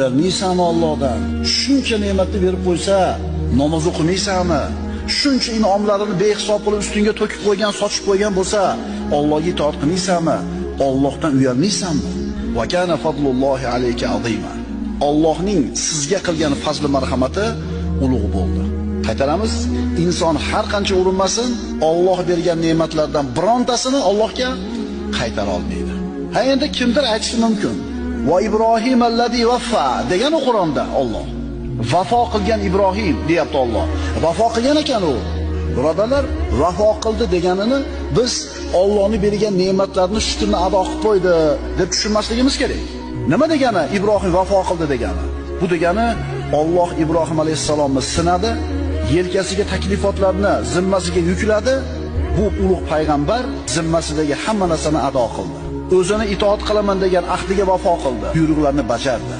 Uyalmaysanmi Allohdan? Shuncha ne'matni berib qo'ysa, namoz o'qimaysanmi? Shuncha in'omlarini behisob qilib ustingga to'kib qo'ygan, sochib qo'ygan bo'lsa, Allohga itoat qilmaysanmi? Allohdan uyalmaysanmi? Va kana fadlullohi alayka azima. Allohning sizga qilgan fazli marhamati ulug' bo'ldi. Qaytaramiz, inson har qancha urinmasin, Alloh bergan ne'matlardan birontasini Allohga qaytara olmaydi. Ha endi kimdir aytishi mumkin. Va Ibrohim allazi vaffa degan Qur'onda Alloh. Vafo qilgan Ibrohim deyapti Alloh. Vafo qilgan ekan u. Birodarlar, vafo qildi deganini biz Allohning bergan ne'matlarini shukrini ado qilib qo'ydi deb tushunmasligimiz kerak. Nima degani Ibrohim vafo qildi degani? Bu degani Alloh Ibrohim alayhisalomni sinadi, yelkasiga taklifotlarni zimmasiga yukladi. Bu ulug' payg'ambar zimmasidagi hamma narsani ado qildi. O'zini itoat qilaman degan ahdiga vafo qildi, buyruqlarni bajardi.